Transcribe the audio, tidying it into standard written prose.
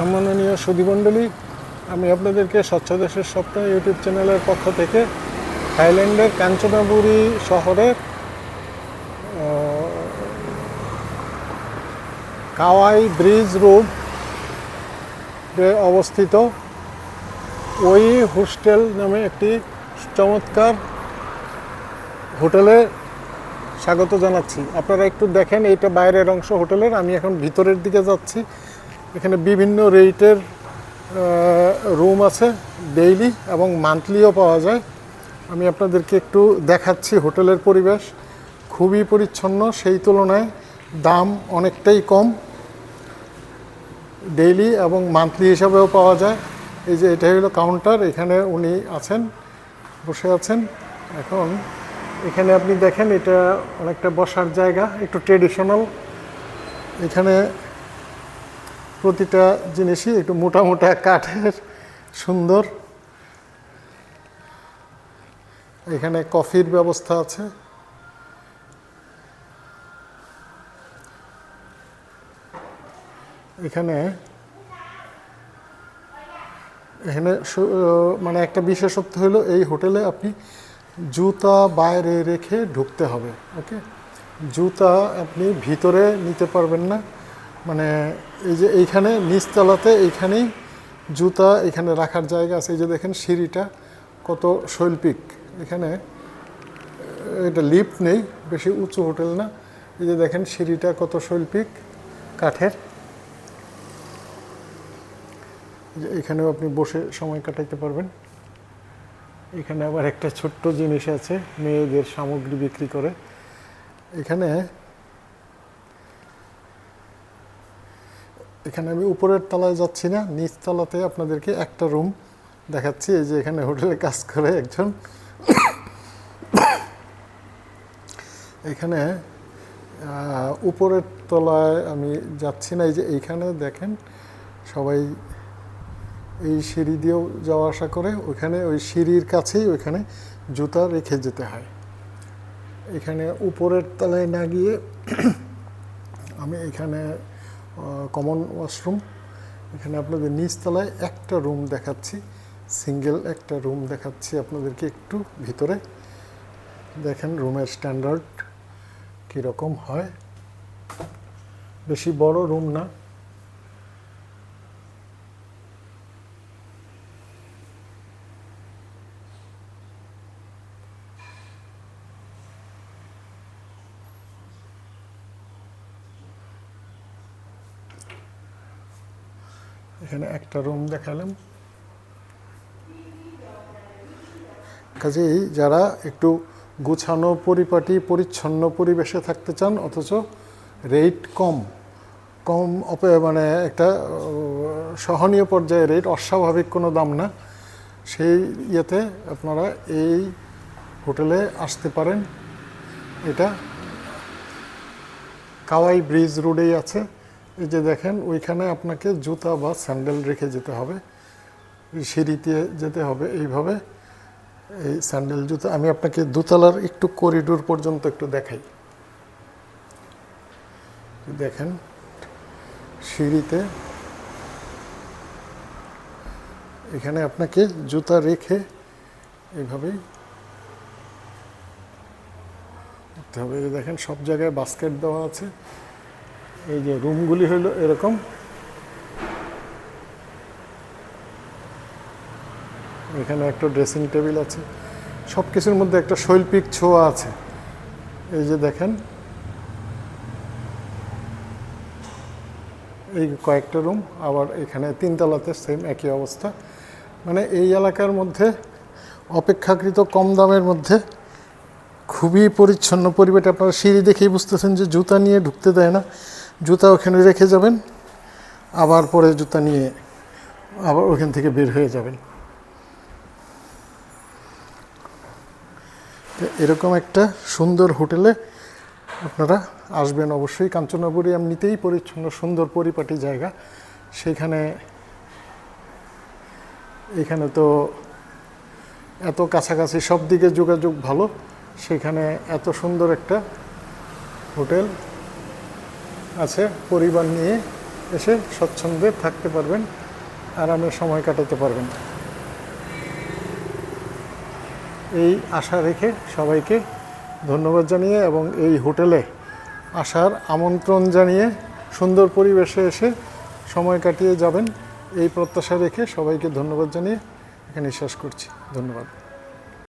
সম্মাননীয় সুধীমণ্ডলী, আমি আপনাদেরকে স্বচ্ছ দেশের স্বপ্ন ইউটিউব চ্যানেলের পক্ষ থেকে থাইল্যান্ডের কাঞ্চনাবুরি শহরের কাওয়াই ব্রিজ রোডে অবস্থিত ওই হোস্টেল নামে একটি চমৎকার হোটেলে স্বাগত জানাচ্ছি। আপনারা একটু দেখেন, এইটা বাইরের অংশ হোটেলের, আমি এখন ভিতরের দিকে যাচ্ছি। এখানে বিভিন্ন রেটের রুম আছে, ডেইলি এবং মান্থলিও পাওয়া যায়। আমি আপনাদেরকে একটু দেখাচ্ছি। হোটেলের পরিবেশ খুবই পরিচ্ছন্ন, সেই তুলনায় দাম অনেকটাই কম। ডেইলি এবং মান্থলি হিসাবেও পাওয়া যায়। এই যে এটা হলো কাউন্টার, এখানে উনি আছেন, বসে আছেন। এখন এখানে আপনি দেখেন, এটা অনেকটা বসার জায়গা, একটু ট্রেডিশনাল। এখানে প্রতিটা জিনিসই একটু মোটা মোটা কাঠের, সুন্দর। এখানে কফির ব্যবস্থা আছে। এখানে মানে একটা বিশেষত্ব হলো এই হোটেলে আপনি জুতা বাইরে রেখে ঢুকতে হবে। ওকে, জুতা আপনি ভিতরে নিতে পারবেন না। মানে এই যে এইখানে নিচতলাতে এইখানেই জুতা এখানে রাখার জায়গা আছে। এই যে দেখেন সিঁড়িটা কত শৈল্পিক। এখানে এটা লিফট নেই, বেশি উঁচু হোটেল না। এই যে দেখেন সিঁড়িটা কত শৈল্পিক, কাঠের। এখানেও আপনি বসে সময় কাটাইতে পারবেন। এখানে আবার একটা ছোট্ট জিনিস আছে, মেয়েদের সামগ্রী বিক্রি করে। এখানে আমি উপরের তলায় যাচ্ছি না, নিচ তলাতে আপনাদেরকে একটা রুম দেখাচ্ছি। এই যে এখানে হোটেলে কাজ করে একজন। এখানে উপরের তলায় আমি যাচ্ছি না। এই যে এইখানে দেখেন সবাই এই সিঁড়ি দিয়েও যাওয়া আসা করে। ওইখানে ওই সিঁড়ির কাছেই ওইখানে জুতা রেখে যেতে হয়। এখানে উপরের তলায় না গিয়ে আমি এখানে কমন ওয়াশরুম, এখানে আপনাদের নিচতলায় একটা রুম দেখাচ্ছি, সিঙ্গেল একটা রুম দেখাচ্ছি আপনাদেরকে। একটু ভিতরে দেখেন রুমের স্ট্যান্ডার্ড কীরকম হয়। বেশি বড় রুম না। এখানে একটা রুম দেখালাম। কাজেই যারা একটু গুছানো, পরিপাটি, পরিচ্ছন্ন পরিবেশে থাকতে চান, অথচ রেট কম মানে একটা সহনীয় পর্যায়ে রেট, অস্বাভাবিক কোনো দাম না, সেই ইয়েতে আপনারা এই হোটেলে আসতে পারেন। এটা কাওয়াই ব্রিজ রোডেই আছে। এই যে দেখেন ওইখানে আপনাকে জুতা বা স্যান্ডেল রেখে যেতে হবে, সিঁড়িতে যেতে হবে এইভাবে। এই স্যান্ডেল জুতা আমি আপনাকে দোতলার একটু করিডোর পর্যন্ত একটু দেখাই। দেখেন সিঁড়িতে এখানে আপনাকে জুতা রেখে এইভাবেই উঠতে হবে। দেখেন সব জায়গায় বাস্কেট দেওয়া আছে। এই যে রুমগুলি হলো এরকম। এখানে একটা ড্রেসিং টেবিল আছে। সব কিছুর মধ্যে একটা শৈল্পিক ছোঁয়া আছে। এই যে দেখেন এই কয়েকটা রুম, আবার এখানে তিনতলাতে সেম একই অবস্থা। মানে এই এলাকার মধ্যে অপেক্ষাকৃত কম দামের মধ্যে খুবই পরিচ্ছন্ন পরিবেশ। আপনারা সিঁড়ি দেখেই বুঝতেছেন যে জুতা নিয়ে ঢুকতে দেয় না। জুতা ওখানে রেখে যাবেন, আবার পরে জুতা নিয়ে আবার ওখান থেকে বের হয়ে যাবেন। এরকম একটা সুন্দর হোটেলে আপনারা আসবেন অবশ্যই। কাঞ্চনাবুরি এমনিতেই পরিচ্ছন্ন, সুন্দর, পরিপাটি জায়গা। এখানে তো এত কাছাকাছি, সব দিকে যোগাযোগ ভালো। সেখানে এত সুন্দর একটা হোটেল আছে, পরিবার নিয়ে এসে স্বচ্ছন্দে থাকতে পারবেন, আরামে সময় কাটাতে পারবেন। এই আশা রেখে সবাইকে ধন্যবাদ জানিয়ে এবং এই হোটেলে আসার আমন্ত্রণ জানিয়ে সুন্দর পরিবেশে এসে সময় কাটিয়ে যাবেন এই প্রত্যাশা রেখে সবাইকে ধন্যবাদ জানিয়ে এখানে শেষ করছি। ধন্যবাদ।